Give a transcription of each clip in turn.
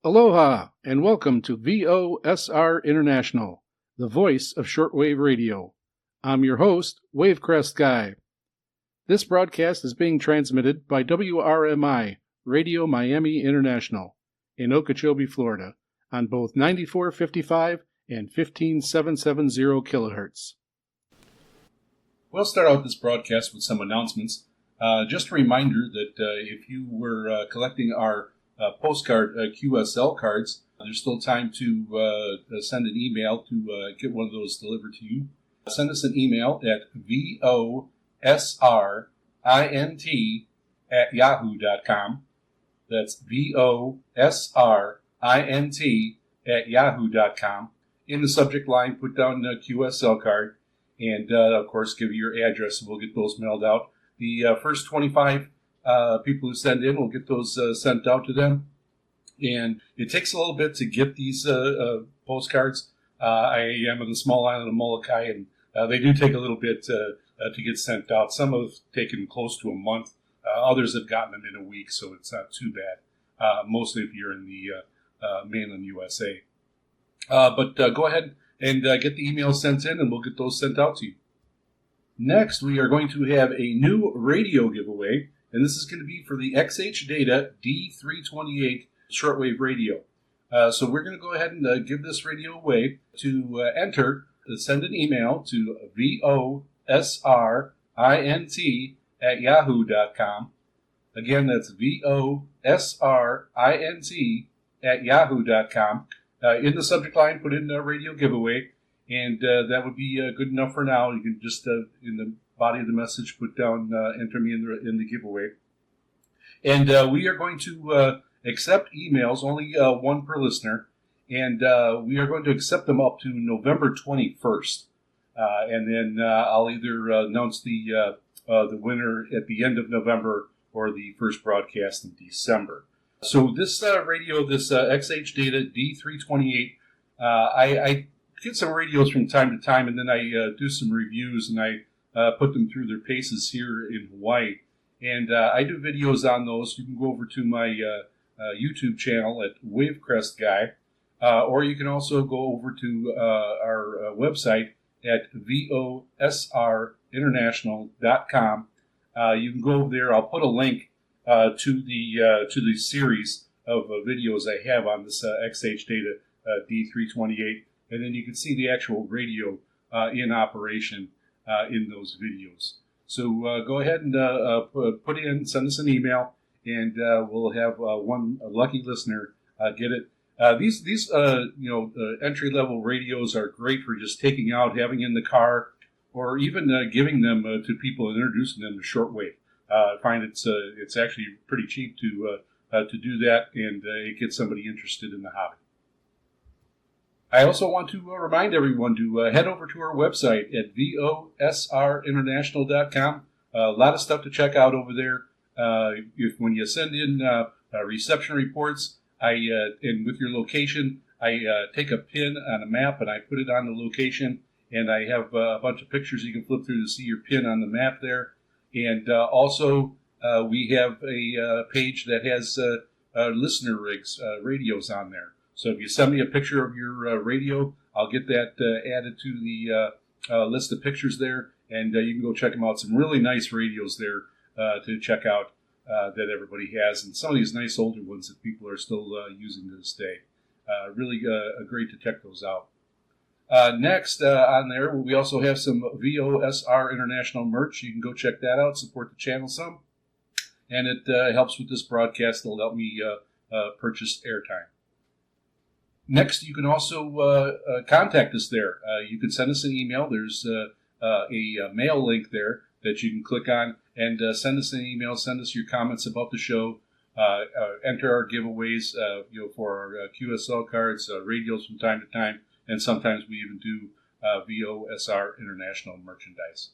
Aloha, and welcome to VOSR International, the Voice of Shortwave Radio. I'm your host, Wavecrest Guy. This broadcast is being transmitted by WRMI, Radio Miami International, in Okeechobee, Florida, on both 9455 and 15770 kilohertz. We'll start out this broadcast with some announcements. Just a reminder that if you were collecting our postcard QSL cards, there's still time to send an email to get one of those delivered to you. Send us an email at VOSRINT@yahoo.com. That's VOSRINT@yahoo.com. In the subject line, put down the QSL card, and of course, give your address, and we'll get those mailed out. The first 25 people who send in will get those sent out to them. And it takes a little bit to get these postcards. I am on the small island of Molokai, and they do take a little bit to get sent out. Some have taken close to a month. Others have gotten them in a week, so it's not too bad, mostly if you're in the mainland USA. But go ahead and get the emails sent in, and we'll get those sent out to you. Next, we are going to have a new radio giveaway, and this is going to be for the XH Data D328 shortwave radio. So we're going to go ahead and give this radio away. To enter, send an email to VOSRINT@yahoo.com. Again, that's VOSRINT@yahoo.com. In the subject line, put in radio giveaway. And that would be good enough for now. You can just, in the body of the message, put down, enter me in the giveaway. And we are going to accept emails, only one per listener. And we are going to accept them up to November 21st. And then I'll either announce the winner at the end of November or the first broadcast in December. So this radio, this XH Data D328, I get some radios from time to time, and then I do some reviews, and I put them through their paces here in Hawaii. And I do videos on those. You can go over to my YouTube channel at Wavecrest Guy, or you can also go over to our website at VOSRInternational.com. You can go over there. I'll put a link to the series of videos I have on this XH Data D328. And then you can see the actual radio in operation in those videos. So go ahead and put in, send us an email, and we'll have one lucky listener get it. These entry-level radios are great for just taking out, having in the car, or even giving them to people and introducing them to shortwave. I find it's actually pretty cheap to do that, and it gets somebody interested in the hobby. I also want to remind everyone to head over to our website at VOSRInternational.com. A lot of stuff to check out over there. When you send in reception reports, and with your location, I take a pin on a map and I put it on the location, and I have a bunch of pictures you can flip through to see your pin on the map there. And also, we have a page that has listener rigs, radios on there. So if you send me a picture of your radio, I'll get that added to the list of pictures there, and you can go check them out. Some really nice radios there to check out that everybody has, and some of these nice older ones that people are still using to this day. Really great to check those out. Next on there, we also have some VOSR International merch. You can go check that out, support the channel some, and it helps with this broadcast. It'll help me purchase airtime. Next, you can also contact us there. You can send us an email. There's a mail link there that you can click on and send us an email. Send us your comments about the show. Enter our giveaways for our QSL cards, radios from time to time, and sometimes we even do VOSR International merchandise.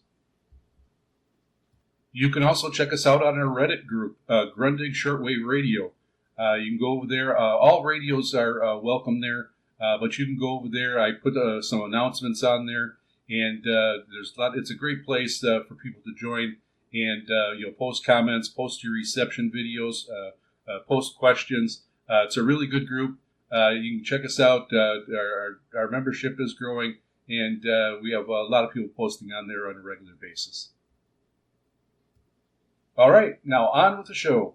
You can also check us out on our Reddit group, Grundig Shortwave Radio. You can go over there. All radios are welcome there, but you can go over there. I put some announcements on there, and there's a lot. It's a great place for people to join and post comments, post your reception videos, post questions. It's a really good group. You can check us out. Our membership is growing, and we have a lot of people posting on there on a regular basis. All right, now on with the show.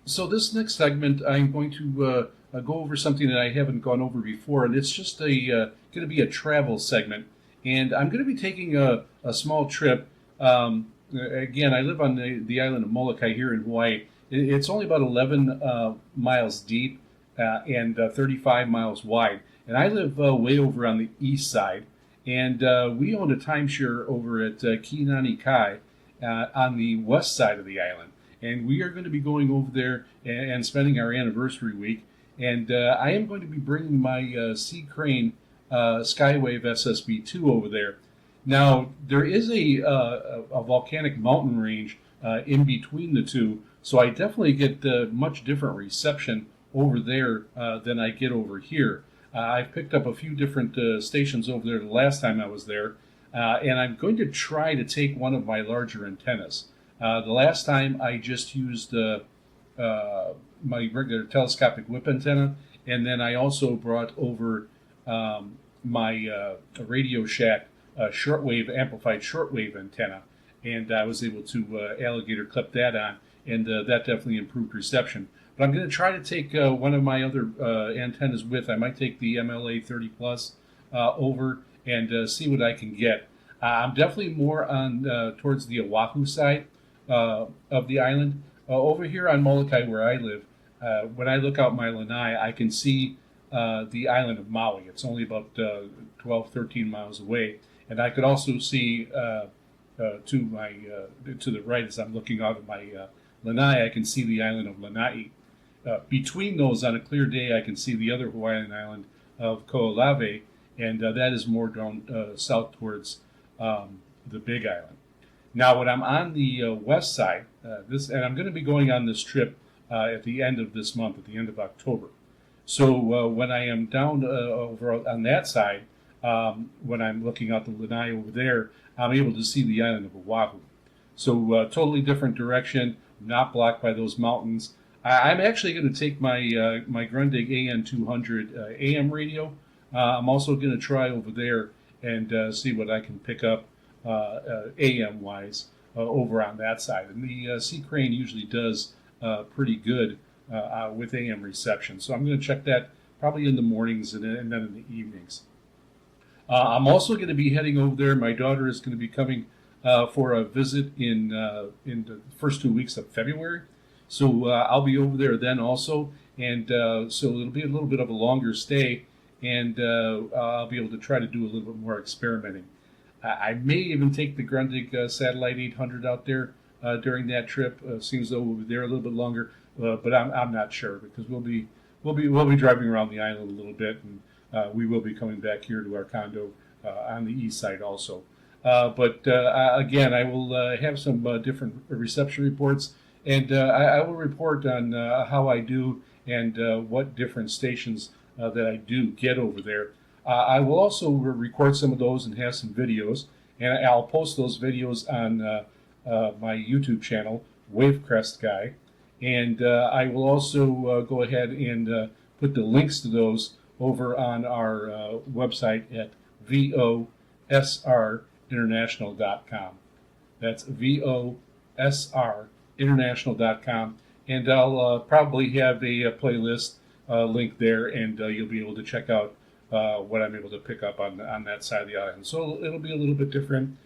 So this next segment, I'm going to go over something that I haven't gone over before, and it's just going to be a travel segment. And I'm going to be taking a small trip. Again, I live on the island of Molokai here in Hawaii. It's only about 11 miles deep and 35 miles wide. And I live way over on the east side. And we own a timeshare over at Kinani Kai on the west side of the island. And we are going to be going over there and spending our anniversary week. And I am going to be bringing my Sea Crane Skywave SSB2 over there. Now, there is a volcanic mountain range in between the two, so I definitely get much different reception over there than I get over here. I've picked up a few different stations over there the last time I was there, and I'm going to try to take one of my larger antennas. The last time I just used my regular telescopic whip antenna, and then I also brought over my Radio Shack amplified shortwave antenna, and I was able to alligator clip that on, and that definitely improved reception. But I'm going to try to take one of my other antennas with. I might take the MLA 30 Plus over and see what I can get. I'm definitely more on towards the Oahu side of the island. Over here on Molokai, where I live, when I look out my lanai, I can see the island of Maui. It's only about 12, 13 miles away. And I could also see to the right as I'm looking out of my lanai, I can see the island of Lanai. Between those, on a clear day, I can see the other Hawaiian island of Ko'olave, and that is more down south towards the Big Island. Now, when I'm on the west side, and I'm going to be going on this trip at the end of this month, at the end of October. So when I am down over on that side, when I'm looking out the lanai over there, I'm able to see the island of Oahu. So totally different direction, not blocked by those mountains. I'm actually going to take my my Grundig AN200 AM radio. I'm also going to try over there and see what I can pick up AM-wise over on that side. And the Sea Crane usually does pretty good with AM reception. So I'm going to check that probably in the mornings and then in the evenings. I'm also going to be heading over there. My daughter is going to be coming for a visit in the first 2 weeks of February. So I'll be over there then also. And so it'll be a little bit of a longer stay. And I'll be able to try to do a little bit more experimenting. I may even take the Grundig Satellite 800 out there during that trip. Seems though we'll be there a little bit longer, but I'm not sure because we'll be driving around the island a little bit, and we will be coming back here to our condo on the east side also. But again, I will have some different reception reports, and I will report on how I do and what different stations that I do get over there. I will also record some of those and have some videos, and I'll post those videos on my YouTube channel, Wavecrest Guy, and I will also go ahead and put the links to those over on our website at VOSRInternational.com. That's VOSRInternational.com, and I'll probably have a playlist link there, and you'll be able to check out what I'm able to pick up on that side of the island. So it'll be a little bit different,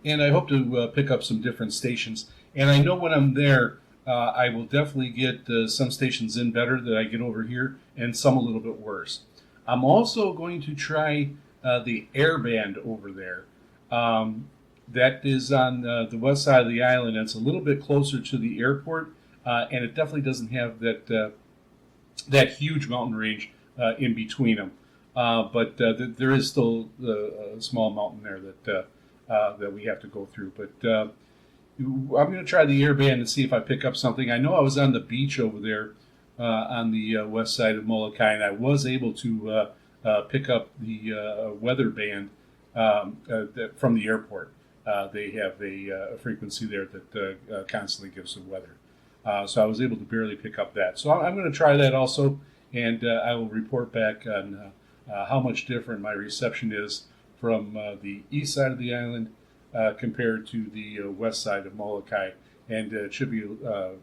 and I hope to pick up some different stations. And I know when I'm there, I will definitely get some stations in better that I get over here, and some a little bit worse. I'm also going to try the airband over there. That is on the west side of the island. It's a little bit closer to the airport, and it definitely doesn't have that huge mountain range in between them. But there is still a small mountain there that we have to go through. But I'm going to try the airband and see if I pick up something. I know I was on the beach over there on the west side of Molokai, and I was able to pick up the weather band from the airport. They have a frequency there that constantly gives the weather. So I was able to barely pick up that. So I'm going to try that also, and I will report back on how much different my reception is from the east side of the island compared to the west side of Molokai. And it should be a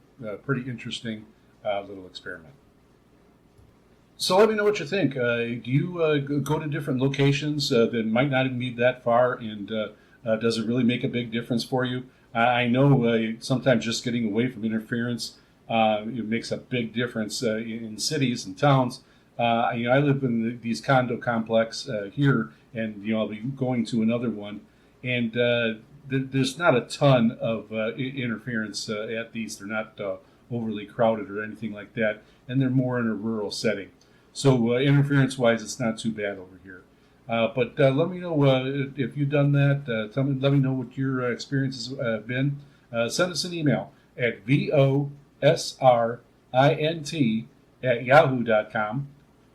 pretty interesting little experiment. So let me know what you think. Do you go to different locations that might not even be that far, and does it really make a big difference for you? I know sometimes just getting away from interference it makes a big difference in cities and towns. I live in these condo complex here, and I'll be going to another one, and there's not a ton of interference at these. They're not overly crowded or anything like that, and they're more in a rural setting. So interference-wise, it's not too bad over here. But let me know if you've done that. Let me know what your experiences have been. Send us an email at VOSRINT@yahoo.com.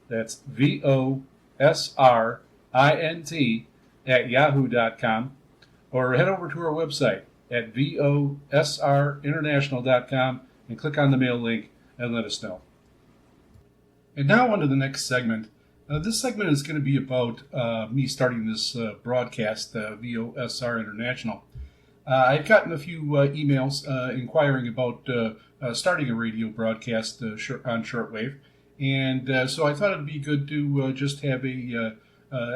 That's VOSRINT@yahoo.com. Or head over to our website at VOSRInternational.com and click on the mail link and let us know. And now on to the next segment. This segment is going to be about me starting this broadcast, VOSR International. I've gotten a few emails inquiring about starting a radio broadcast on shortwave, and so I thought it'd be good to just have a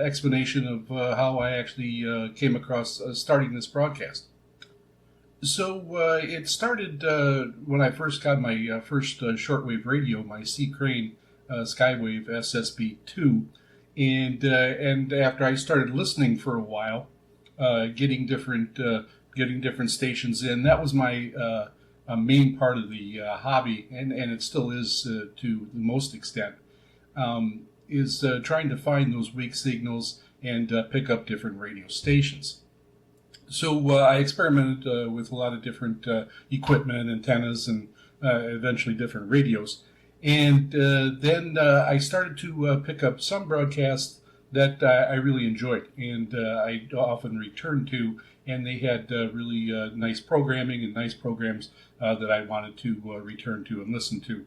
explanation of how I actually came across starting this broadcast. So it started when I first got my first shortwave radio, my C. Crane Skywave SSB2, and after I started listening for a while, getting different stations in, that was my main part of the hobby, and it still is to the most extent, is trying to find those weak signals and pick up different radio stations. So I experimented with a lot of different equipment, antennas, and eventually different radios. And then I started to pick up some broadcasts that I really enjoyed, and I often returned to, and they had really nice programming and nice programs that I wanted to return to and listen to.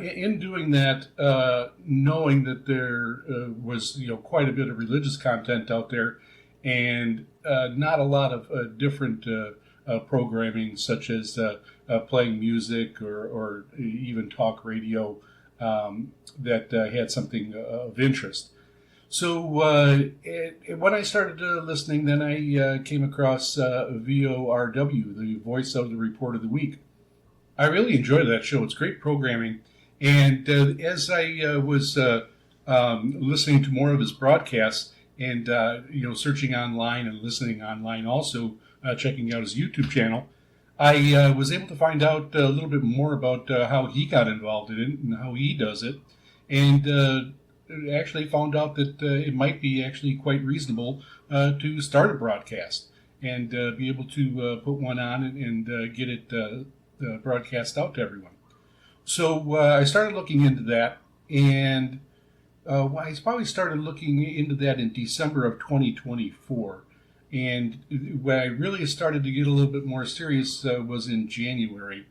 In doing that, knowing that there was quite a bit of religious content out there, and not a lot of different programming, such as playing music or even talk radio that had something of interest. So when I started listening, then I came across VORW, the Voice of the Report of the Week. I really enjoyed that show. It's great programming. And as I was listening to more of his broadcasts and searching online and listening online, also checking out his YouTube channel, I was able to find out a little bit more about how he got involved in it and how he does it, and actually found out that it might be actually quite reasonable to start a broadcast and be able to put one on and get it broadcast out to everyone. So I started looking into that, and I probably started looking into that in December of 2024. And when I really started to get a little bit more serious was in January.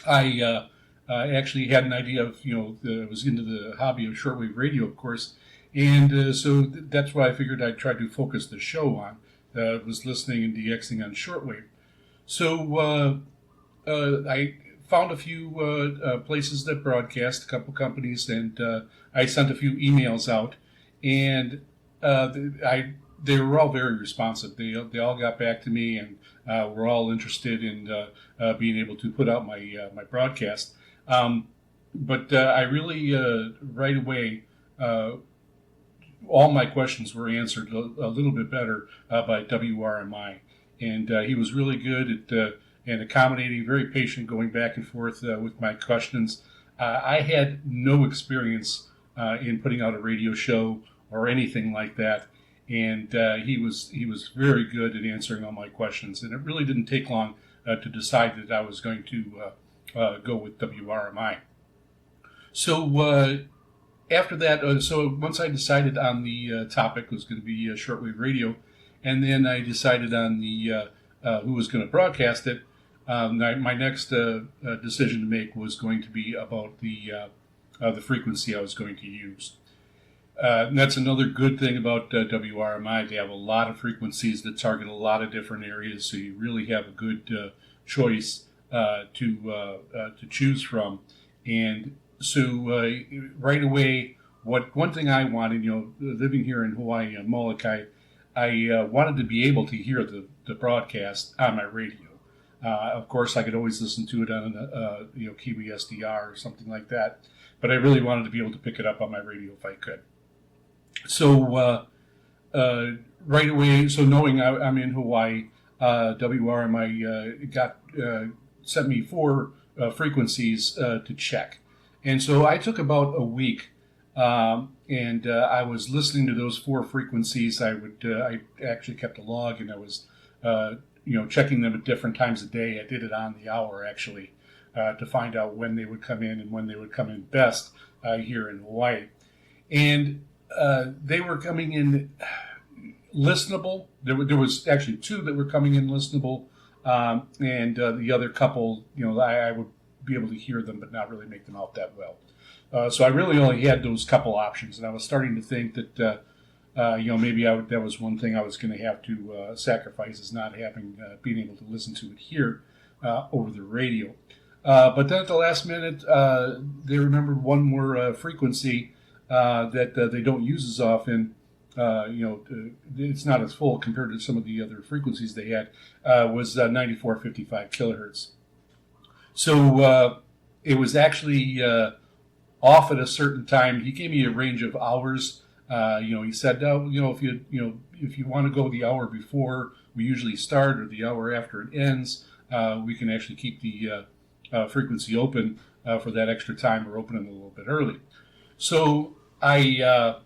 I actually had an idea of, I was into the hobby of shortwave radio, of course, and so that's what I figured I'd try to focus the show on. Was listening and DXing on shortwave. So I found a few places that broadcast, a couple companies, and I sent a few emails out, and they were all very responsive. They all got back to me, and were all interested in being able to put out my broadcast. But I really right away, all my questions were answered a little bit better by WRMI, and he was really good at and accommodating, very patient, going back and forth with my questions. I had no experience in putting out a radio show or anything like that. And he was very good at answering all my questions, and it really didn't take long to decide that I was going to go with WRMI. So after that, so once I decided on the topic was going to be shortwave radio, and then I decided on the who was going to broadcast it, my next decision to make was going to be about the frequency I was going to use. And that's another good thing about WRMI. They have a lot of frequencies that target a lot of different areas, so you really have a good choice to choose from. And so right away, one thing I wanted, living here in Hawaii on Molokai, I wanted to be able to hear the broadcast on my radio. Of course, I could always listen to it on Kiwi SDR or something like that, but I really wanted to be able to pick it up on my radio if I could. So right away, so knowing I'm in Hawaii, WRMI sent me 4 frequencies to check, and so I took about a week, and I was listening to those 4 frequencies. I actually kept a log, and I was checking them at different times of day. I did it on the hour actually to find out when they would come in and when they would come in best here in Hawaii, and they were coming in listenable. There was actually 2 that were coming in listenable, and the other couple, I would be able to hear them, but not really make them out that well. So I really only had those couple options, and I was starting to think that maybe that was one thing I was going to have to sacrifice, is not being able to listen to it here over the radio. But then at the last minute, they remembered one more frequency that they don't use as often. It's not as full compared to some of the other frequencies they had. Was 9455 kilohertz. So it was actually off at a certain time. He gave me a range of hours. He said, if you want to go the hour before we usually start or the hour after it ends, we can actually keep the frequency open for that extra time, or open it a little bit early. So I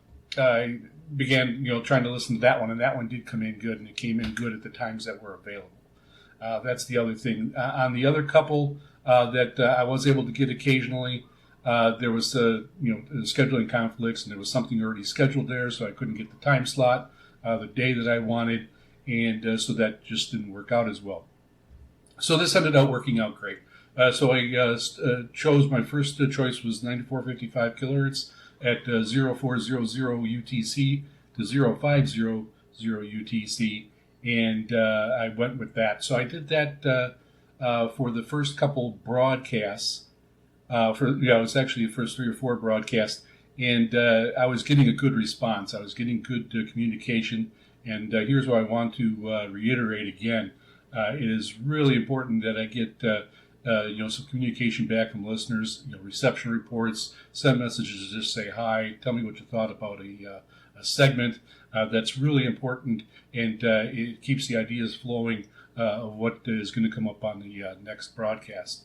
began, trying to listen to that one, and that one did come in good, and it came in good at the times that were available. That's the other thing. On the other couple that I was able to get occasionally, there was scheduling conflicts, and there was something already scheduled there, so I couldn't get the time slot the day that I wanted, and so that just didn't work out as well. So this ended up working out great. So I chose, my first choice was 9455 kilohertz at 0400 UTC to 0500 UTC, and I went with that. So I did that for the first couple broadcasts. It was actually the first 3 or 4 broadcasts, and I was getting a good response. I was getting good communication, and here's what I want to reiterate again. It is really important that I get some communication back from listeners, reception reports, send messages, just say hi, tell me what you thought about a segment. That's really important, and it keeps the ideas flowing of what is going to come up on the next broadcast.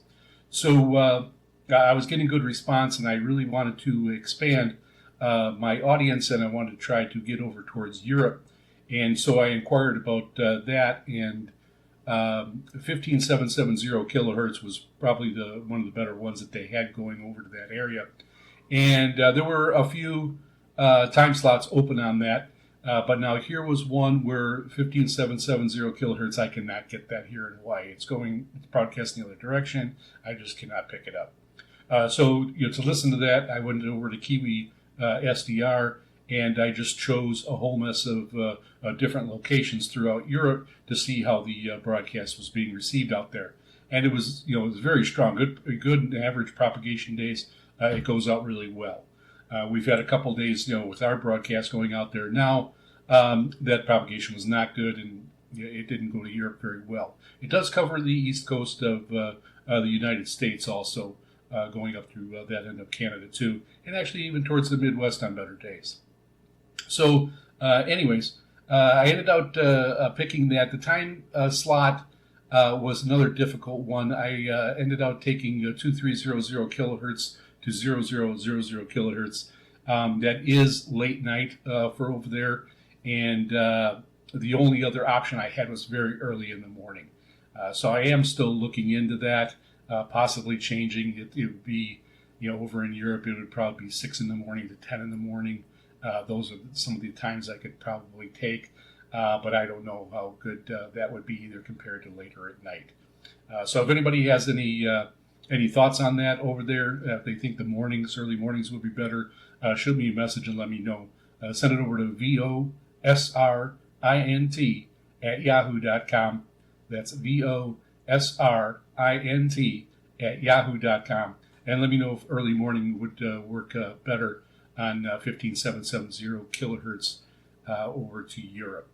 So I was getting good response, and I really wanted to expand my audience, and I wanted to try to get over towards Europe. And so I inquired about that, and 15770 kilohertz was probably one of the better ones that they had going over to that area. And there were a few time slots open on that, but now here was one where 15770 kilohertz, I cannot get that here in Hawaii. It's broadcasting the other direction. I just cannot pick it up. So to listen to that, I went over to Kiwi SDR, and I just chose a whole mess of different locations throughout Europe to see how the broadcast was being received out there. And it was, it was very strong, good average propagation days. It goes out really well. We've had a couple days, with our broadcast going out there now, that propagation was not good, and it didn't go to Europe very well. It does cover the east coast of the United States also, going up through that end of Canada too, and actually even towards the Midwest on better days. So anyways, I ended up picking that. The time slot was another difficult one. I ended up taking 2300 kilohertz to 0000 kilohertz. That is late night for over there, and the only other option I had was very early in the morning. So I am still looking into that, possibly changing. It would be, over in Europe, it would probably be 6 in the morning to 10 in the morning. Those are some of the times I could probably take, but I don't know how good that would be either compared to later at night. So if anybody has any thoughts on that over there, if they think the early mornings would be better, shoot me a message and let me know. Send it over to VOSRINT@yahoo.com. That's VOSRINT@yahoo.com. And let me know if early morning would work better on 15770 kilohertz over to Europe.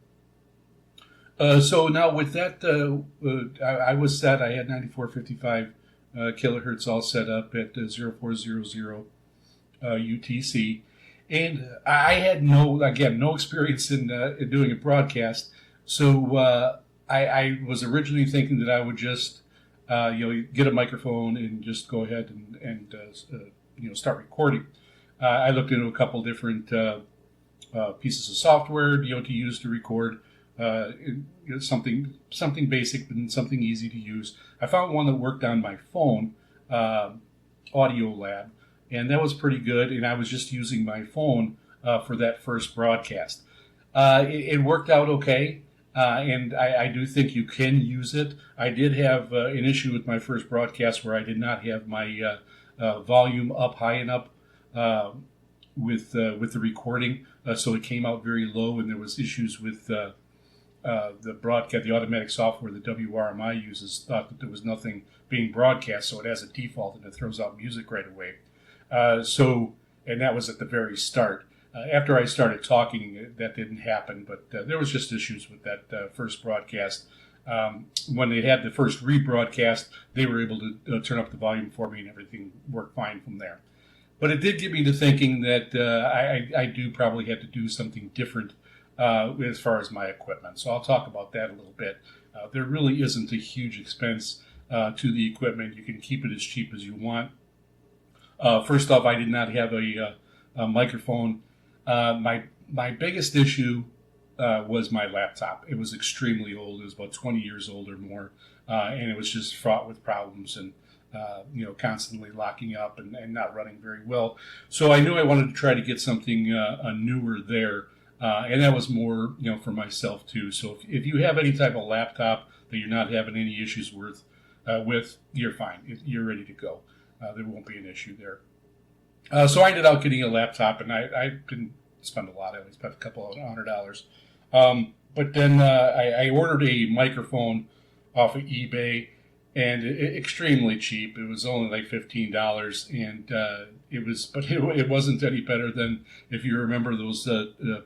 So now with that, I was set. I had 9455 kilohertz all set up at 0400 UTC. And I had no experience in doing a broadcast. So I was originally thinking that I would just get a microphone and just go ahead and start recording. I looked into a couple different pieces of software to use to record. Something basic and something easy to use. I found one that worked on my phone, Audio Lab, and that was pretty good. And I was just using my phone for that first broadcast. It worked out okay, and I do think you can use it. I did have an issue with my first broadcast where I did not have my volume up high enough with the recording, so it came out very low, and there was issues with the broadcast. The automatic software that WRMI uses thought that there was nothing being broadcast, so it has a default and it throws out music right away. And that was at the very start. After I started talking, that didn't happen, but there was just issues with that first broadcast. When they had the first rebroadcast, they were able to turn up the volume for me, and everything worked fine from there. But it did get me to thinking that I do probably have to do something different as far as my equipment. So I'll talk about that a little bit. There really isn't a huge expense to the equipment. You can keep it as cheap as you want. First off, I did not have a microphone. My biggest issue was my laptop. It was extremely old. It was about 20 years old or more, and it was just fraught with problems and constantly locking up and not running very well. So I knew I wanted to try to get something newer there. And that was more, for myself too. So if you have any type of laptop that you're not having any issues with, you're fine. You're ready to go. There won't be an issue there. So I ended up getting a laptop, and I didn't spend a lot. I only spent a couple of $100. But then I ordered a microphone off of eBay, and extremely cheap. It was only like $15, and it wasn't any better than, if you remember, those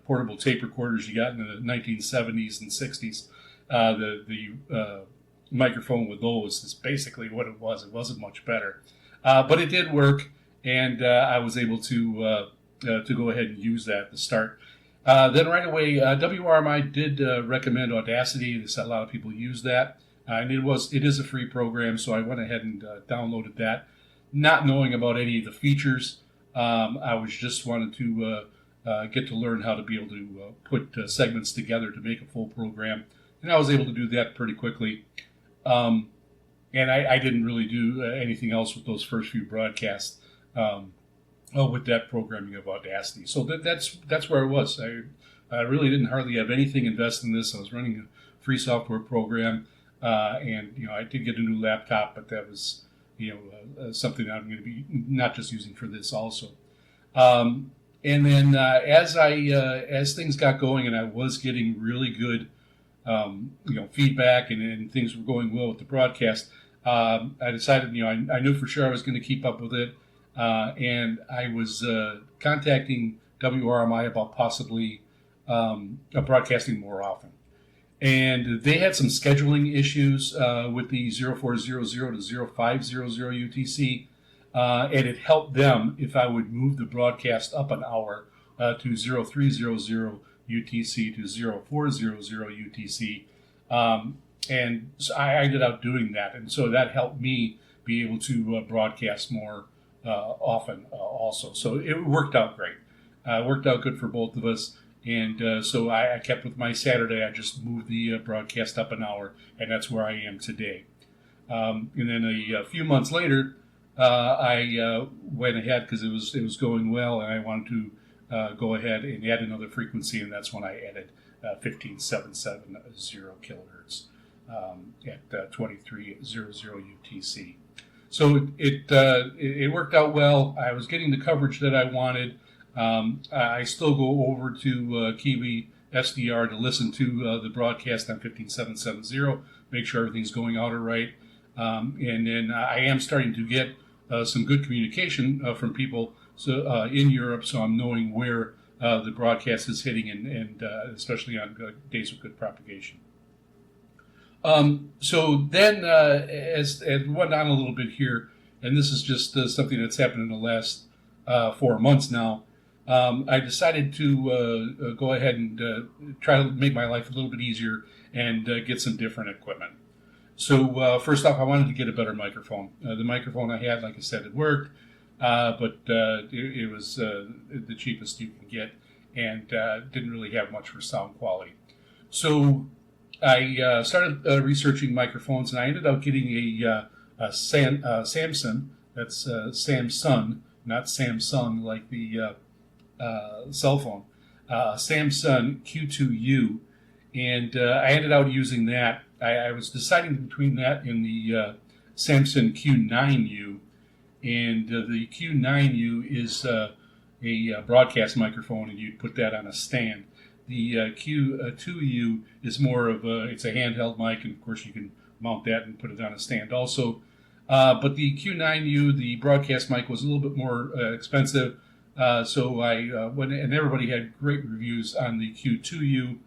portable tape recorders you got in the 1970s and 60s. The microphone with those is basically what it was. It wasn't much better, but it did work, and I was able to go ahead and use that at the start. Then right away, WRMI did recommend Audacity. They said a lot of people use that. And it is a free program, so I went ahead and downloaded that, not knowing about any of the features. I was just wanted to get to learn how to be able to put segments together to make a full program, and I was able to do that pretty quickly. And I didn't really do anything else with those first few broadcasts with that programming of Audacity. So that's where I was. I really didn't hardly have anything invested in this. I was running a free software program. And I did get a new laptop, but that was something that I'm going to be not just using for this also. And then as things got going, and I was getting really good feedback, and things were going well with the broadcast, I decided I knew for sure I was going to keep up with it, and I was contacting WRMI about possibly broadcasting more often. And they had some scheduling issues with the 0400 to 0500 UTC, and it helped them if I would move the broadcast up an hour to 0300 UTC to 0400 UTC. And so I ended up doing that, and so that helped me be able to broadcast more often also. So it worked out great. It worked out good for both of us. And so I kept with my Saturday. I just moved the broadcast up an hour, and that's where I am today. And then a few months later, I went ahead because it was going well, and I wanted to go ahead and add another frequency, and that's when I added 15770 kilohertz. at 2300 UTC. So it worked out well. I was getting the coverage that I wanted. I still go over to Kiwi SDR to listen to the broadcast on 15770, make sure everything's going out all right. And then I am starting to get some good communication from people in Europe, so I'm knowing where the broadcast is hitting, and especially on days with good propagation. So then, as it went on a little bit here, and this is just something that's happened in the last 4 months now, I decided to go ahead and try to make my life a little bit easier and get some different equipment. So first off, I wanted to get a better microphone. The microphone I had, like I said, it worked, but it was the cheapest you can get, and didn't really have much for sound quality. So I started researching microphones, and I ended up getting a Samsung. That's Samsung, not Samsung like the cell phone. Samsung Q2U, and I ended up using that. I was deciding between that and the Samsung Q9U, and the Q9U is a broadcast microphone, and you'd put that on a stand. The Q2U is more of it's a handheld mic, and of course you can mount that and put it on a stand also. But the Q9U, the broadcast mic, was a little bit more expensive, so I went, and everybody had great reviews on the Q2U.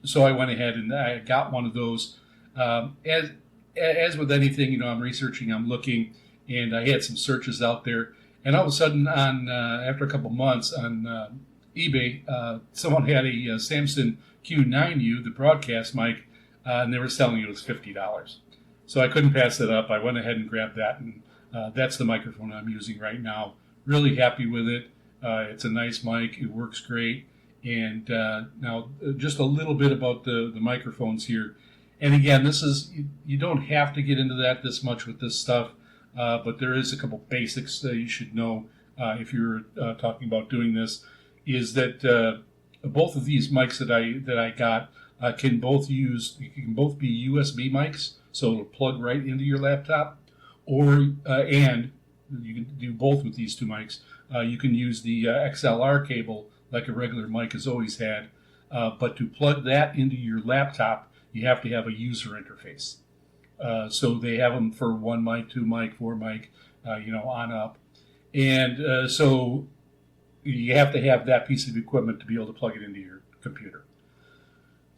So I went ahead and I got one of those. As with anything, I'm researching, I'm looking, and I had some searches out there. And all of a sudden, after a couple months on eBay, someone had a Samsung Q9U, the broadcast mic, and they were selling it as $50. So I couldn't pass it up. I went ahead and grabbed that, and that's the microphone I'm using right now. Really happy with it. It's a nice mic. It works great. And now just a little bit about the microphones here. And again, this is, you don't have to get into that this much with this stuff, but there is a couple basics that you should know if you're talking about doing this, is that both of these mics that I got can both be USB mics, so it'll plug right into your laptop, or and you can do both with these two mics. You can use the XLR cable like a regular mic has always had, but to plug that into your laptop, you have to have a user interface. So they have them for 1 mic, 2 mic, 4 mic, on up. And so you have to have that piece of equipment to be able to plug it into your computer.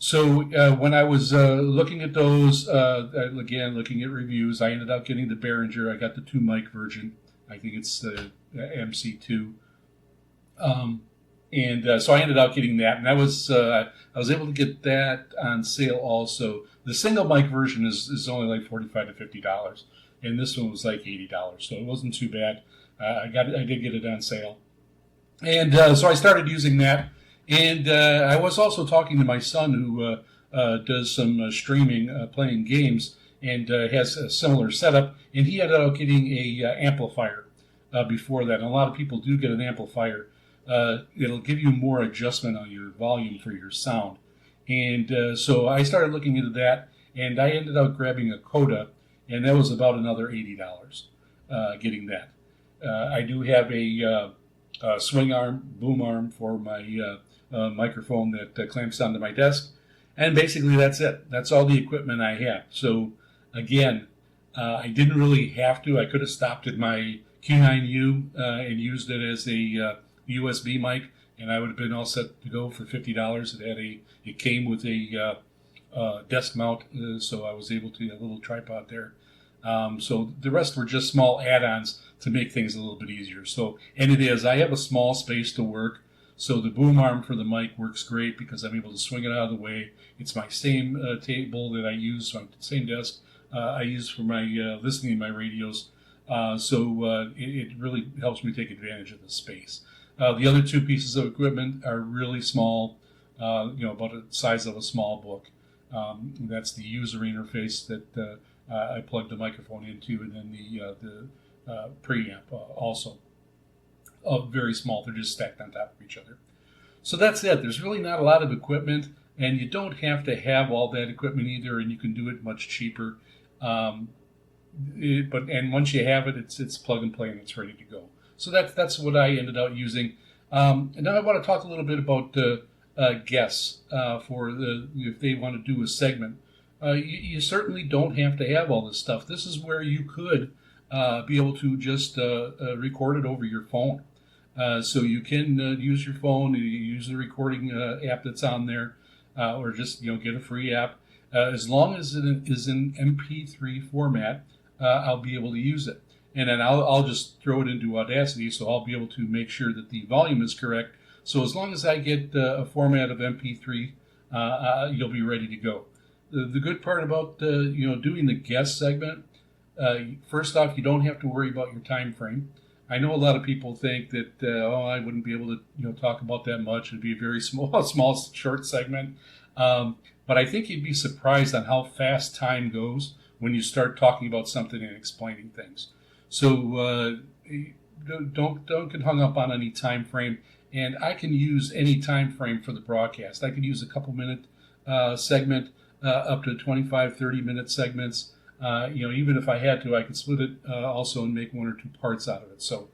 So when I was looking at those, again, looking at reviews, I ended up getting the Behringer. I got the 2 mic version. I think it's the MC2. And so I ended up getting that, and I was able to get that on sale also. The single mic version is only like $45 to $50, and this one was like $80, so it wasn't too bad. I did get it on sale, and so I started using that. And I was also talking to my son, who does some streaming, playing games, and has a similar setup, and he ended up getting a amplifier before that. And a lot of people do get an amplifier. It'll give you more adjustment on your volume for your sound. And so I started looking into that, and I ended up grabbing a Coda, and that was about another $80 getting that. I do have a swing arm, boom arm for my microphone that clamps onto my desk, and basically that's it. That's all the equipment I have. So again, I didn't really have to. I could have stopped at my Q9U and used it as a USB mic, and I would have been all set to go for $50. It came with a desk mount, so I was able to have a little tripod there. So the rest were just small add-ons to make things a little bit easier. So, and it is, I have a small space to work, so the boom arm for the mic works great because I'm able to swing it out of the way. It's my same table that I use, so same desk I use for my listening to my radios. So it really helps me take advantage of the space. The other 2 pieces of equipment are really small, about the size of a small book. That's the user interface that I plug the microphone into, and then the preamp also. Very small, they're just stacked on top of each other. So that's it. There's really not a lot of equipment. And you don't have to have all that equipment either, and you can do it much cheaper. And once you have it, it's plug and play and it's ready to go. So that's what I ended up using. And now I want to talk a little bit about guests for if they want to do a segment. You certainly don't have to have all this stuff. This is where you could be able to just record it over your phone. So you can use your phone, you use the recording app that's on there, or just get a free app. As long as it is in MP3 format, I'll be able to use it. And then I'll just throw it into Audacity, so I'll be able to make sure that the volume is correct. So as long as I get a format of MP3, you'll be ready to go. The good part about doing the guest segment, first off, you don't have to worry about your time frame. I know a lot of people think that I wouldn't be able to talk about that much. It'd be a very small short segment. But I think you'd be surprised on how fast time goes when you start talking about something and explaining things. So don't get hung up on any time frame. And I can use any time frame for the broadcast. I could use a couple minute segment up to 25, 30-minute segments. Even if I had to, I could split it also and make one or two parts out of it. So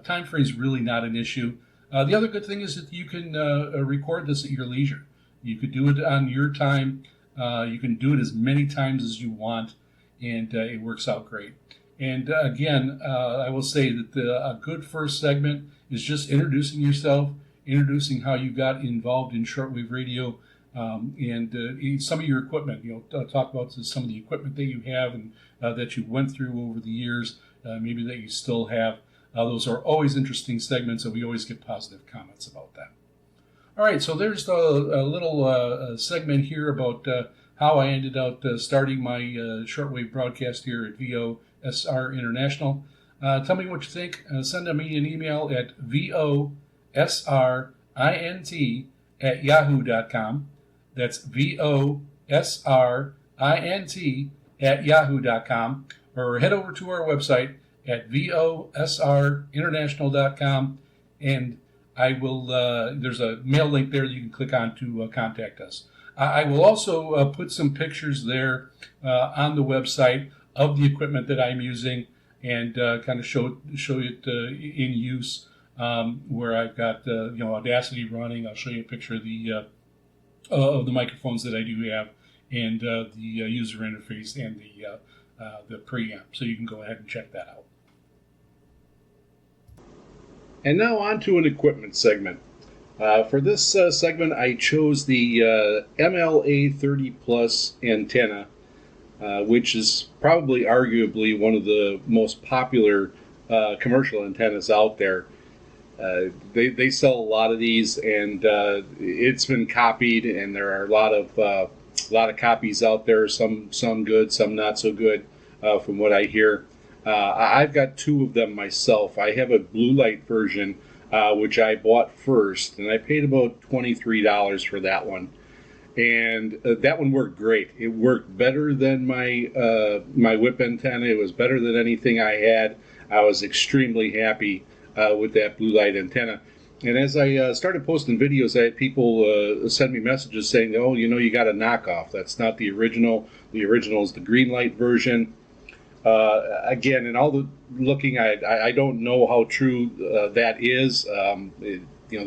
time frame is really not an issue. The other good thing is that you can record this at your leisure. You could do it on your time. You can do it as many times as you want, and it works out great. And again, I will say that a good first segment is just introducing yourself, introducing how you got involved in shortwave radio, and some of your equipment. Talk about some of the equipment that you have and that you went through over the years, maybe that you still have. Those are always interesting segments, and we always get positive comments about that. All right, so there's a little segment here about how I ended up starting my shortwave broadcast here at VOSR International. Tell me what you think. Send me an email at vosrint@yahoo.com. That's vosrint@yahoo.com. Or head over to our website at vosrinternational.com, and I will. There's a mail link there that you can click on to contact us. I will also put some pictures there on the website of the equipment that I'm using, and kind of show it in use, where I've got Audacity running. I'll show you a picture of the microphones that I do have, and the user interface and the preamp. So you can go ahead and check that out. And now on to an equipment segment. For this segment, I chose the MLA30 Plus antenna, which is probably arguably one of the most popular commercial antennas out there. They sell a lot of these, and it's been copied, and there are a lot of copies out there. Some good, some not so good, from what I hear. I've got two of them myself. I have a blue light version, which I bought first, and I paid about $23 for that one. And that one worked great. It worked better than my whip antenna. It was better than anything I had. I was extremely happy with that blue light antenna. And as I started posting videos, I had people send me messages saying, "Oh, you got a knockoff. That's not the original. The original is the green light version." Again, in all the looking, I don't know how true that is. The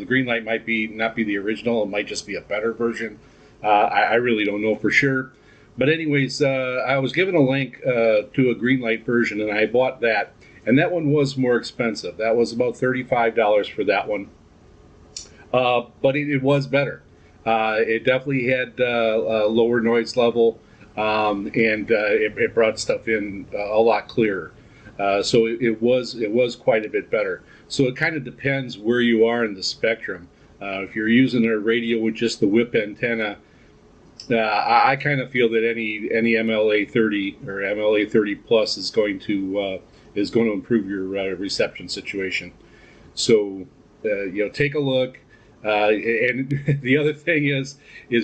green light might not be the original. It might just be a better version. I really don't know for sure. But anyways, I was given a link to a green light version, and I bought that. And that one was more expensive. That was about $35 for that one. But it was better. It definitely had a lower noise level. And it brought stuff in a lot clearer. So it was quite a bit better. So it kind of depends where you are in the spectrum. If you're using a radio with just the whip antenna, I kind of feel that any MLA30 or MLA30 Plus is going to improve your reception situation. So take a look. And the other thing is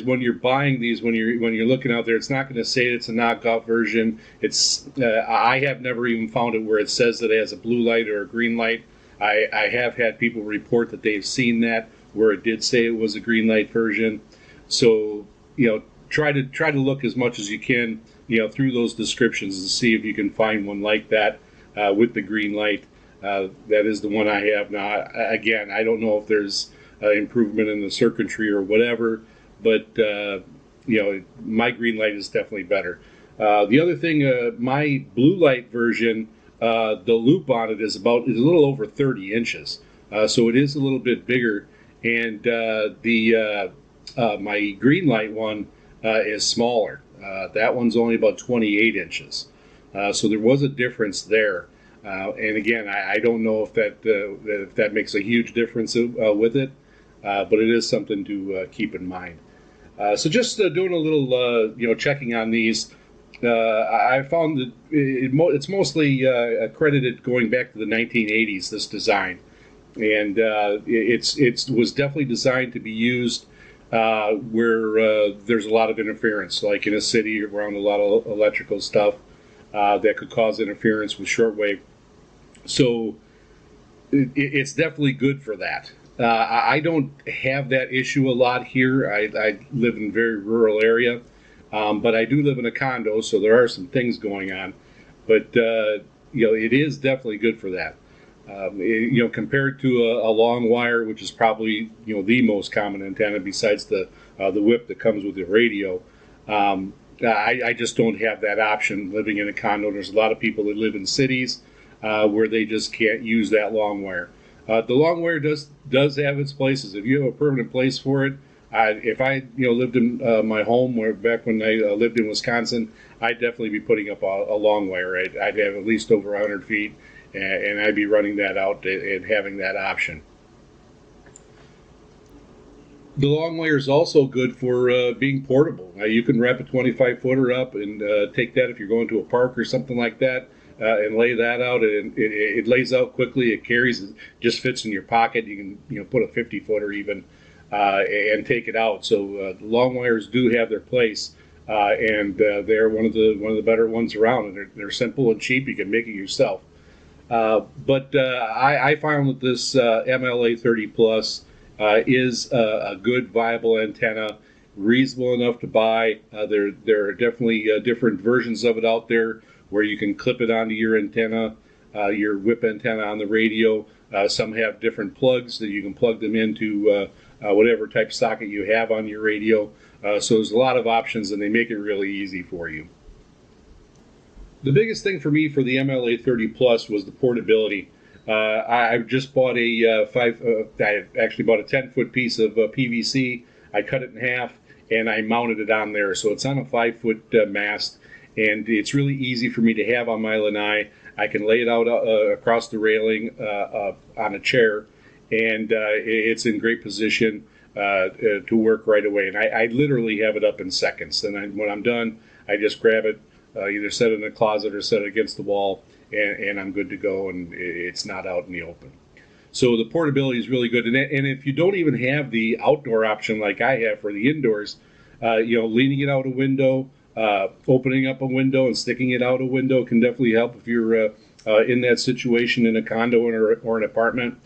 when you're buying these, when you're looking out there, it's not going to say it's a knockoff version. It's I have never even found it where it says that it has a blue light or a green light. I have had people report that they've seen that where it did say it was a green light version. So try to look as much as you can, through those descriptions and see if you can find one like that with the green light. That is the one I have now. Again, I don't know if there's improvement in the circuitry or whatever, but my green light is definitely better. The other thing, my blue light version, the loop on it is a little over 30 inches, so it is a little bit bigger. And my green light one is smaller. That one's only about 28 inches. So there was a difference there. And again, I don't know if that makes a huge difference with it, but it is something to keep in mind. So just doing a little checking on these, I found that it's mostly accredited going back to the 1980s, this design. And it was definitely designed to be used where there's a lot of interference, like in a city around a lot of electrical stuff that could cause interference with shortwave. So it's definitely good for that. I don't have that issue a lot here. I live in a very rural area, but I do live in a condo, so there are some things going on. But it is definitely good for that. Compared to a long wire, which is probably the most common antenna besides the whip that comes with the radio. I just don't have that option living in a condo. There's a lot of people that live in cities where they just can't use that long wire. The long wire does have its places. If you have a permanent place for it, if I lived in my home back when I lived in Wisconsin, I'd definitely be putting up a long wire. I'd have at least over 100 feet. And I'd be running that out and having that option. The long wire is also good for being portable. You can wrap a 25-footer up and take that if you're going to a park or something like that, and lay that out. And it lays out quickly. It carries, it just fits in your pocket. You can put a 50-footer even and take it out. So the long wires do have their place, and they're one of the better ones around. And they're simple and cheap. You can make it yourself. But I found that this MLA 30 Plus is a good, viable antenna, reasonable enough to buy. There are definitely different versions of it out there where you can clip it onto your antenna, your whip antenna on the radio. Some have different plugs that you can plug them into whatever type socket you have on your radio. So there's a lot of options, and they make it really easy for you. The biggest thing for me for the MLA 30 Plus was the portability. I just bought I actually bought a 10-foot piece of PVC. I cut it in half and I mounted it on there. So it's on a 5-foot mast, and it's really easy for me to have on my lanai. I can lay it out across the railing on a chair, and it's in great position to work right away. And I literally have it up in seconds. And when I'm done, I just grab it, either set it in a closet or set it against the wall, and I'm good to go, and it's not out in the open. So the portability is really good. And if you don't even have the outdoor option like I have for the indoors, leaning it out a window, opening up a window and sticking it out a window can definitely help if you're in that situation in a condo or an apartment.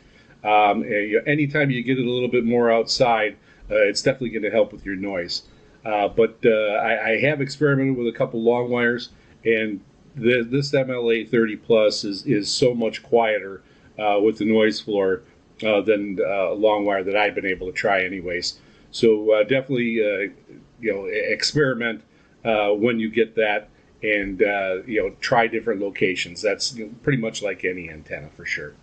Anytime you get it a little bit more outside, it's definitely going to help with your noise. But I have experimented with a couple long wires, and this MLA 30 Plus is so much quieter with the noise floor than a long wire that I've been able to try anyways. So definitely experiment when you get that, and try different locations. That's pretty much like any antenna for sure.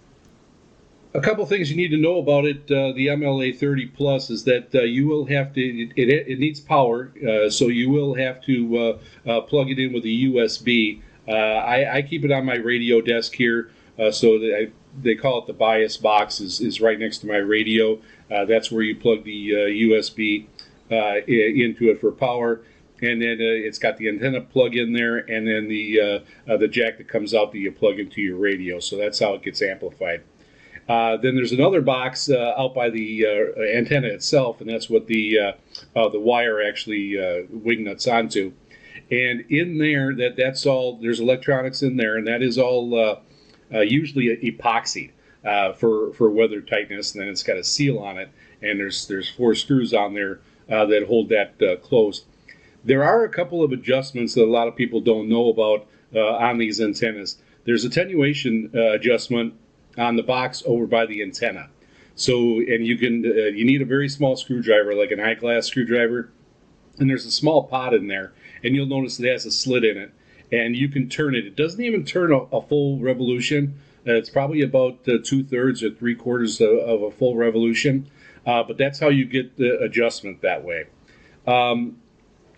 A couple things you need to know about it, the MLA 30 Plus, is that you will have to, it needs power, so you will have to plug it in with a USB. I keep it on my radio desk here, so that they call it the bias box, is right next to my radio. That's where you plug the USB into it for power. And then it's got the antenna plug in there, and then the jack that comes out that you plug into your radio. So that's how it gets amplified. Then there's another box out by the antenna itself, and that's what the wire actually wing nuts onto. And in there, that's all. There's electronics in there, and that is all usually epoxied for weather tightness. And then it's got a seal on it, and there's 4 screws on there that hold that closed. There are a couple of adjustments that a lot of people don't know about on these antennas. There's attenuation adjustment on the box over by the antenna. So, and you can you need a very small screwdriver, like an eyeglass screwdriver, and there's a small pot in there, and you'll notice it has a slit in it, and you can turn it. It doesn't even turn a full revolution. It's probably about 2/3 or 3/4 of a full revolution, but that's how you get the adjustment that way.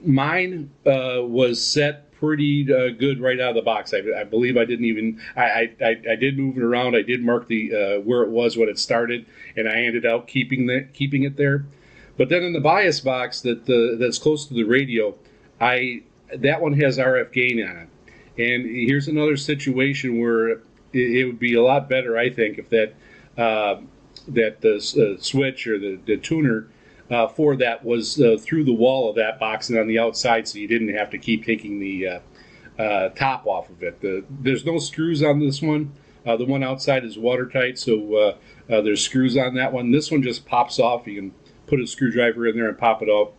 Mine was set pretty good right out of the box. I believe I didn't even, I did move it around. I did mark the where it was when it started, and I ended up keeping it there. But then in the bias box that's close to the radio, that one has RF gain on it. And here's another situation where it would be a lot better, I think, if that switch or the tuner for that was through the wall of that box and on the outside, so you didn't have to keep taking the top off of it. There's no screws on this one. The one outside is watertight, so there's screws on that one. This one just pops off. You can put a screwdriver in there and pop it off.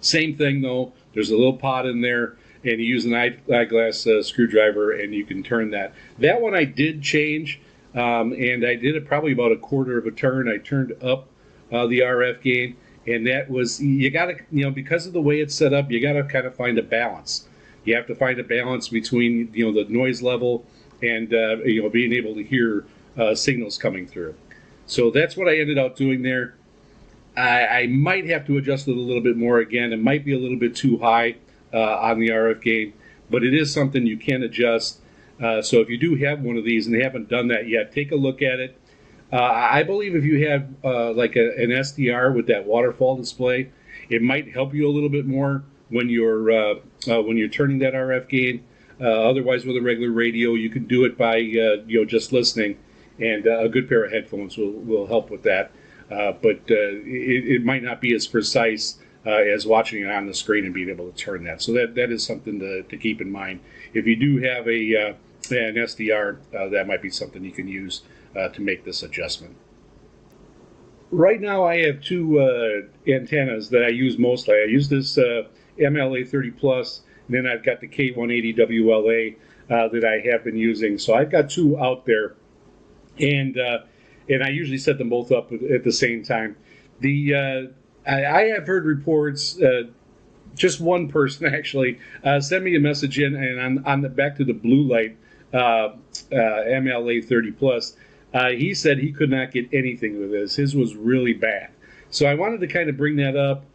Same thing though. There's a little pot in there, and you use an eyeglass screwdriver, and you can turn that. That one I did change, and I did it probably about 1/4 of a turn. I turned up the RF gain, and that was, you got to, because of the way it's set up, you got to kind of find a balance. You have to find a balance between, the noise level and, being able to hear signals coming through. So that's what I ended up doing there. I might have to adjust it a little bit more again. It might be a little bit too high on the RF gain, but it is something you can adjust. So if you do have one of these and they haven't done that yet, take a look at it. I believe if you have like an SDR with that waterfall display, it might help you a little bit more when you're turning that RF gain. Otherwise, with a regular radio, you can do it by just listening, and a good pair of headphones will help with that. But it might not be as precise as watching it on the screen and being able to turn that. So that is something to keep in mind. If you do have an SDR, that might be something you can use to make this adjustment. Right now I have two antennas that I use mostly. I use this MLA 30 Plus, and then I've got the K180 WLA that I have been using. So I've got two out there, and I usually set them both up at the same time. I have heard reports, just one person actually sent me a message in, and on the back to the blue light MLA 30 Plus, he said he could not get anything with this. His was really bad. So I wanted to kind of bring that up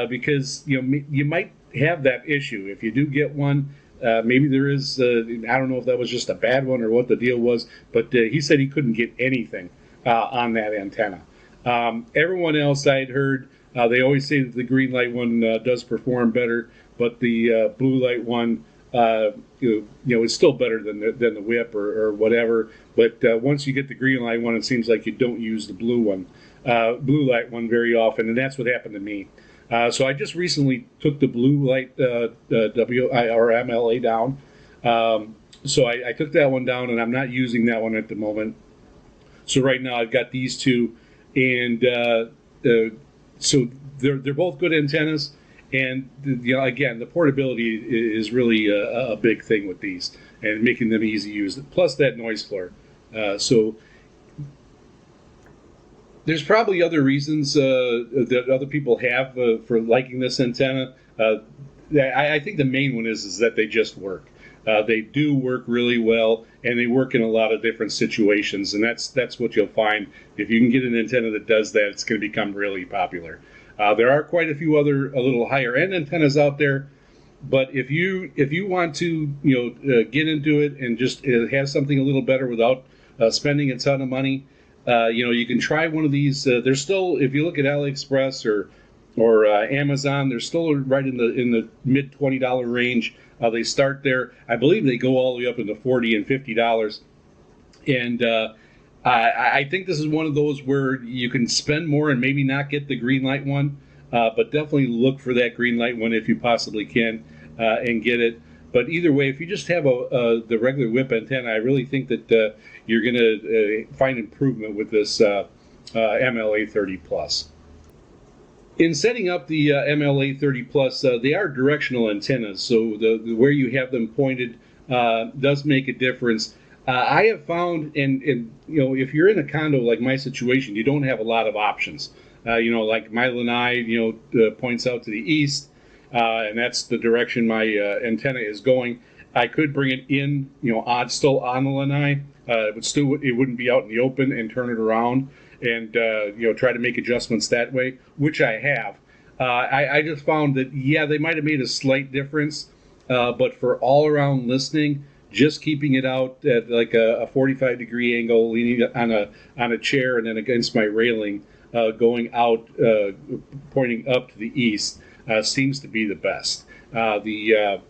because you might have that issue. If you do get one, maybe there is, I don't know if that was just a bad one or what the deal was, but he said he couldn't get anything on that antenna. Everyone else I'd heard, they always say that the green light one does perform better, but the blue light one it's still better than the whip or whatever. But once you get the green light one, it seems like you don't use the blue light one very often, and that's what happened to me. So I just recently took the blue light MLA down. So I took that one down, and I'm not using that one at the moment. So right now I've got these two, and so they're both good antennas. And again, the portability is really a big thing with these, and making them easy to use. Plus that noise floor. So there's probably other reasons that other people have for liking this antenna. I think the main one is that they just work. They do work really well, and they work in a lot of different situations. And that's what you'll find. If you can get an antenna that does that, it's going to become really popular. There are quite a few other a little higher end antennas out there, but if you want to get into it and just have something a little better without spending a ton of money, you can try one of these. They're still, if you look at AliExpress or Amazon, they're still right in the mid $20 range. They start there. I believe they go all the way up into $40 and $50, and I think this is one of those where you can spend more and maybe not get the green light one, but definitely look for that green light one if you possibly can and get it. But either way, if you just have the regular whip antenna, I really think that you're going to find improvement with this MLA 30 Plus. In setting up the MLA 30 Plus, they are directional antennas, so the where you have them pointed does make a difference. I have found, and if you're in a condo like my situation, you don't have a lot of options. Like my lanai, points out to the east, and that's the direction my antenna is going. I could bring it in, still on the lanai. It wouldn't be out in the open, and turn it around and try to make adjustments that way, which I have. I just found that they might have made a slight difference, but for all around listening, just keeping it out at like a 45-degree angle, leaning on a chair and then against my railing, going out, pointing up to the east, seems to be the best. The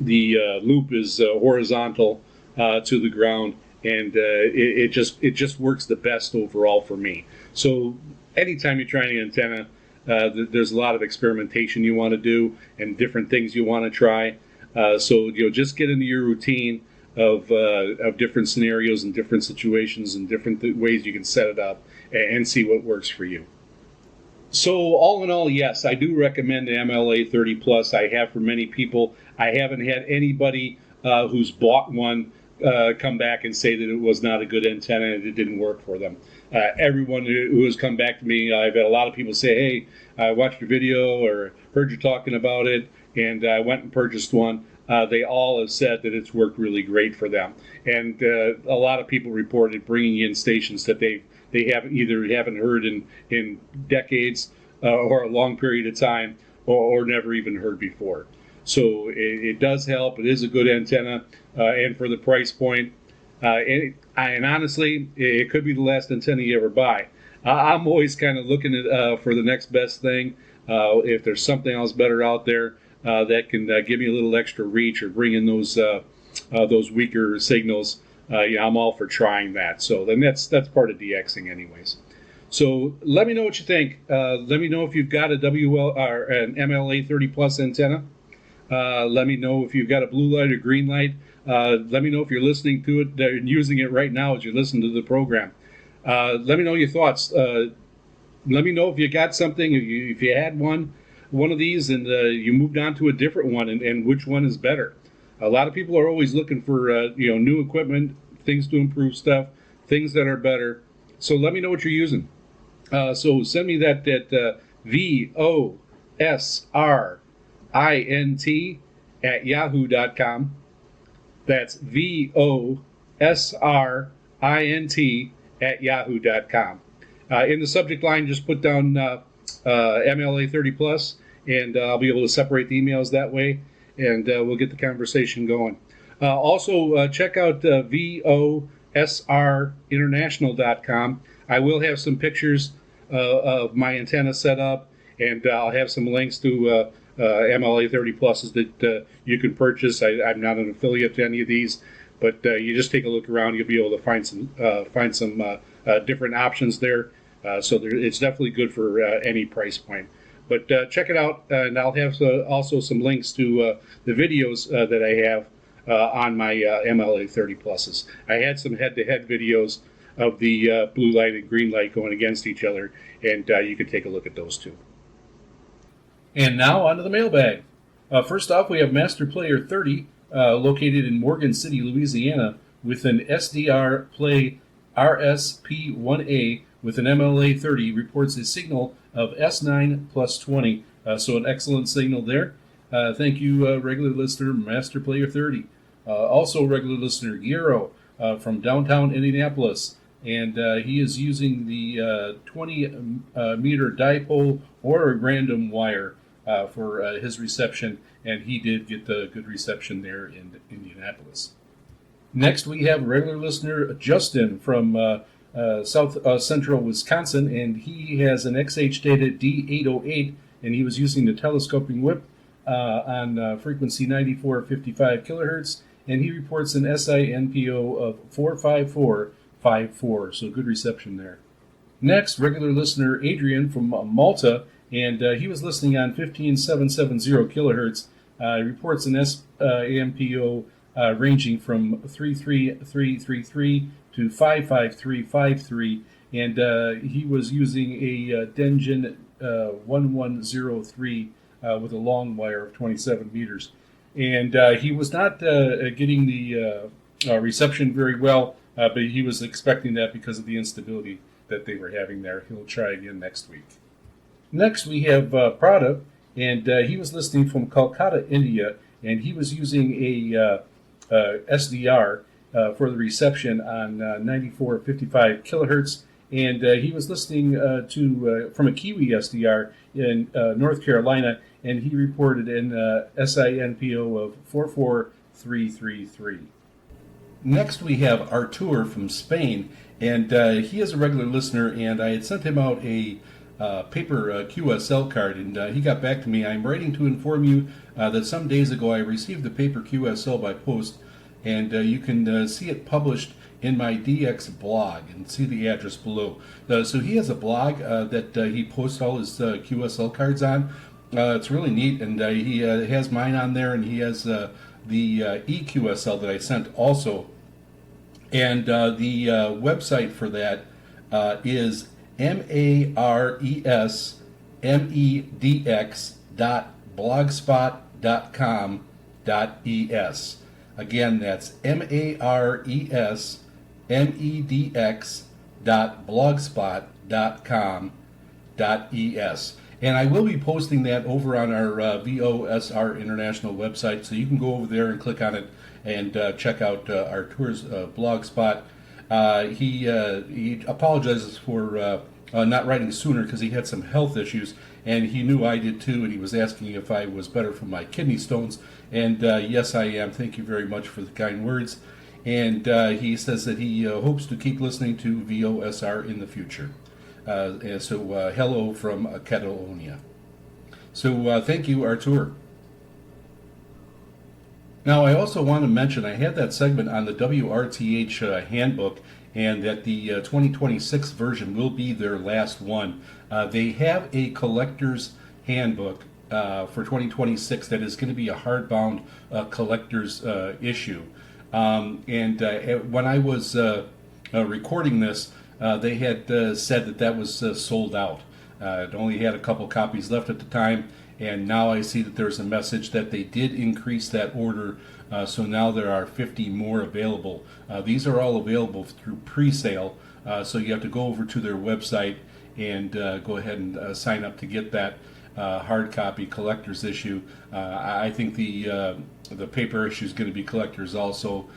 loop is horizontal to the ground, and it just works the best overall for me. So anytime you're trying an antenna, there's a lot of experimentation you want to do and different things you want to try. So just get into your routine of different scenarios and different situations and different ways you can set it up and see what works for you. So all in all, yes, I do recommend the MLA 30 Plus. I have for many people. I haven't had anybody who's bought one come back and say that it was not a good antenna and it didn't work for them. Everyone who has come back to me, I've had a lot of people say, hey, I watched your video or heard you talking about it, and I went and purchased one. They all have said that it's worked really great for them. And a lot of people reported bringing in stations that they haven't heard in decades or a long period of time or never even heard before. So it does help. It is a good antenna, and for the price point, and honestly, it could be the last antenna you ever buy. I'm always kind of looking at for the next best thing. If there's something else better out there that can give me a little extra reach or bring in those weaker signals, I'm all for trying that. So then that's part of DXing, anyways. So let me know what you think. Let me know if you've got a an MLA 30 Plus antenna. Let me know if you've got a blue light or green light. Let me know if you're listening to it and using it right now as you listen to the program. Let me know your thoughts. Let me know if you got something, if you had one of these and you moved on to a different one, and which one is better. A lot of people are always looking for new equipment, things to improve stuff, things that are better. So let me know what you're using. So send me that VOSRINT@yahoo.com. That's VOSRINT@yahoo.com. In the subject line, just put down MLA 30 Plus, and I'll be able to separate the emails that way, and we'll get the conversation going. Also, check out VOSRInternational.com. I will have some pictures of my antenna set up, and I'll have some links to MLA 30 Pluses that you can purchase. I'm not an affiliate to any of these, but you just take a look around. You'll be able to find some different options there. So it's definitely good for any price point. But check it out, and I'll have also some links to the videos that I have on my MLA 30 Pluses. I had some head-to-head videos of the blue light and green light going against each other, and you can take a look at those too. And now onto the mailbag. First off, we have Master Player 30, located in Morgan City, Louisiana, with an SDR Play RSP1A with an MLA 30, reports a signal of S9 plus 20. So an excellent signal there. Thank you, regular listener Master Player 30. Also regular listener Guerrero from downtown Indianapolis. And he is using the 20-meter dipole or a random wire for his reception, and he did get the good reception there in Indianapolis. Next, we have regular listener Justin from South Central Wisconsin, and he has an XH data D808, and he was using the telescoping whip on frequency 9455 kilohertz, and he reports an SINPO of 45454, so good reception there. Next, regular listener Adrian from Malta, and he was listening on 15770 kilohertz. He reports an SAMPO ranging from 33333 to 55353, and he was using a Dengen 1103 with a long wire of 27 meters. And he was not getting the reception very well, but he was expecting that because of the instability that they were having there. He'll try again next week. Next, we have Prada, and he was listening from Kolkata, India, and he was using a SDR for the reception on 94.55 kilohertz, and he was listening to from a Kiwi SDR in North Carolina, and he reported an SINPO of 44333. Next, we have Artur from Spain, and he is a regular listener, and I had sent him out a paper QSL card, and he got back to me. I'm writing to inform you that some days ago I received the paper QSL by post, and you can see it published in my DX blog, and see the address below. So he has a blog that he posts all his QSL cards on. It's really neat, and he has mine on there, and he has the EQSL that I sent also. And the website for that is maresmedx.blogspot.com.es. Again, that's maresmedx.blogspot.com.es. And I will be posting that over on our VOSR International website, so you can go over there and click on it and check out Artur's blog spot. He apologizes for not writing sooner because he had some health issues, and he knew I did too, and he was asking if I was better from my kidney stones, and yes, I am. Thank you very much for the kind words. And he says that he hopes to keep listening to VOSR in the future. So hello from Catalonia. So thank you, Artur. Now, I also want to mention I had that segment on the WRTH handbook, and that the 2026 version will be their last one. They have a collector's handbook for 2026 that is going to be a hardbound collector's issue. And when I was recording this, they had said that was sold out. It only had a couple copies left at the time, and now I see that there's a message that they did increase that order, so now there are 50 more available. These are all available through pre-sale, so you have to go over to their website and go ahead and sign up to get that hard copy collector's issue. I think the paper issue is going to be collector's also,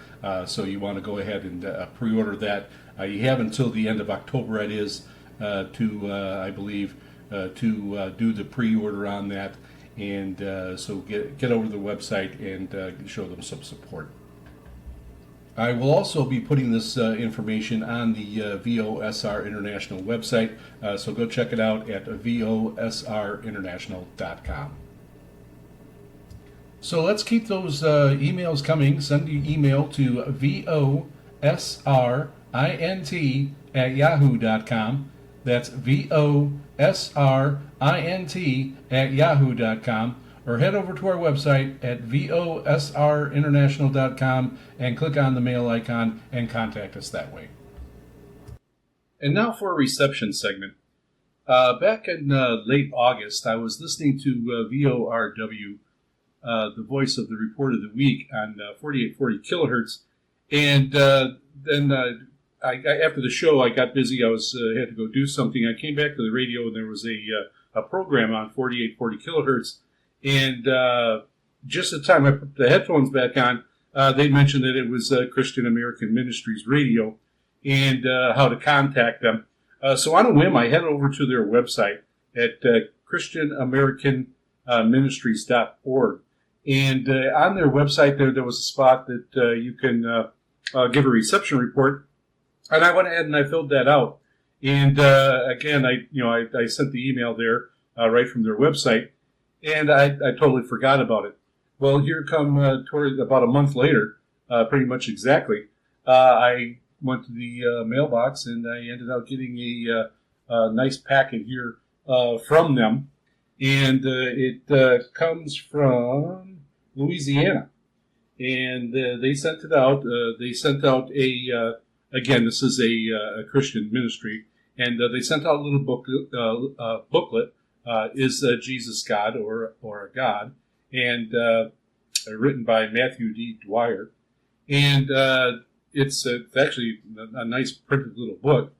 so you want to go ahead and pre-order that. You have until the end of October, it is, to I believe, to do the pre-order on that, and so get over to the website and show them some support. I will also be putting this information on the VOSR International website, so go check it out at VOSRinternational.com. So let's keep those emails coming. Send your email to VOSRINT@yahoo.com. That's VOSRINT@yahoo.com, or head over to our website at VOSRinternational.com and click on the mail icon and contact us that way. And now for a reception segment. Back in late August, I was listening to VORW, the voice of the report of the week, on 4840 kilohertz, and then after the show, I got busy. I had to go do something. I came back to the radio, and there was a program on 4840 kilohertz. And just at the time I put the headphones back on, they mentioned that it was Christian American Ministries Radio and how to contact them. So on a whim, I headed over to their website at ChristianAmericanMinistries.org. And on their website there was a spot that you can give a reception report. And I went ahead and I filled that out. And again, I sent the email there right from their website, and I totally forgot about it. Well, here come toward about a month later, pretty much exactly, I went to the mailbox, and I ended up getting a nice packet here from them, and it comes from Louisiana, and they sent it out. They sent out again, this is a Christian ministry, and they sent out a little booklet Is Jesus God or a God? And written by Matthew D. Dwyer. And it's actually a nice printed little book.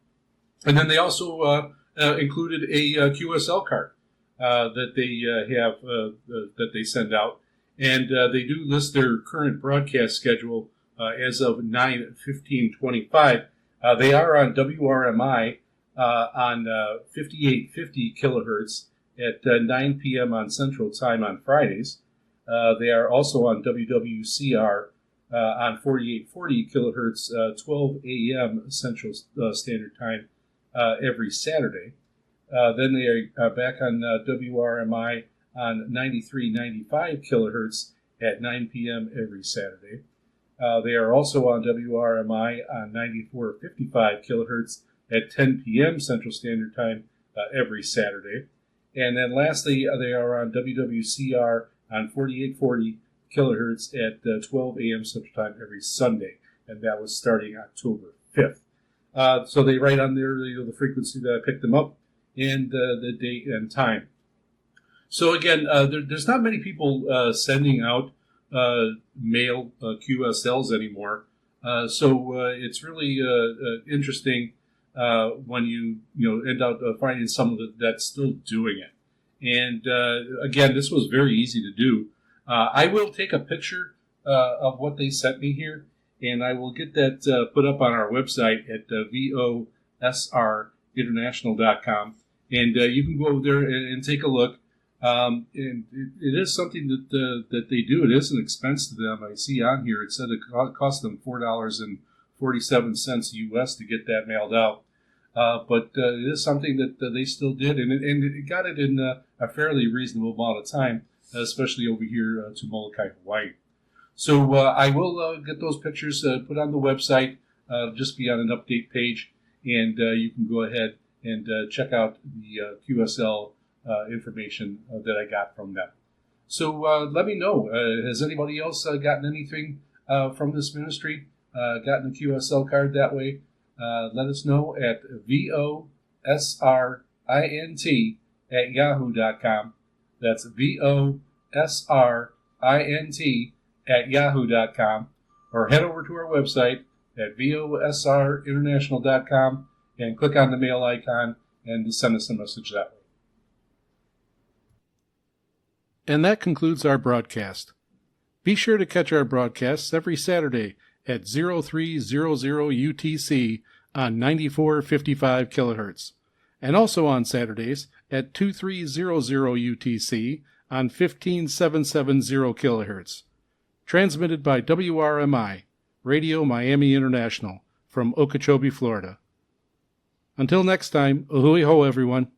And then they also included a QSL card that they have that they send out. And they do list their current broadcast schedule as of 9/15/25. They are on WRMI on 5850 kilohertz at 9 p.m. on Central Time on Fridays. They are also on WWCR on 4840 kilohertz, 12 a.m. Central Standard Time every Saturday. Then they are back on WRMI on 9395 kilohertz at 9 p.m. every Saturday. They are also on WRMI on 9455 kilohertz at 10 p.m. Central Standard Time every Saturday. And then lastly, they are on WWCR on 4840 kilohertz at 12 a.m. Central Time every Sunday. And that was starting October 5th. So they write on there the frequency that I picked them up and the date and time. So again, there's not many people sending out mail QSLs anymore. So it's really interesting when you end up finding someone that's still doing it. And again, this was very easy to do. I will take a picture of what they sent me here, and I will get that put up on our website at VOSRinternational.com. And you can go over there and take a look. And it is something that they do. It is an expense to them. I see on here it said it cost them $4.47 US to get that mailed out. But it is something that they still did, and it got it in a fairly reasonable amount of time, especially over here to Molokai, Hawaii. So I will get those pictures put on the website, just be on an update page, and you can go ahead and check out the QSL information that I got from them. So let me know, has anybody else gotten anything from this ministry, gotten a QSL card that way? Let us know at VOSRINT@yahoo.com. That's VOSRINT@yahoo.com. Or head over to our website at VOSRinternational.com and click on the mail icon and send us a message that way. And that concludes our broadcast. Be sure to catch our broadcasts every Saturday at 0300 UTC on 9455 kilohertz, and also on Saturdays at 2300 UTC on 15770 kilohertz. Transmitted by WRMI, Radio Miami International, from Okeechobee, Florida. Until next time, ahui ho, everyone.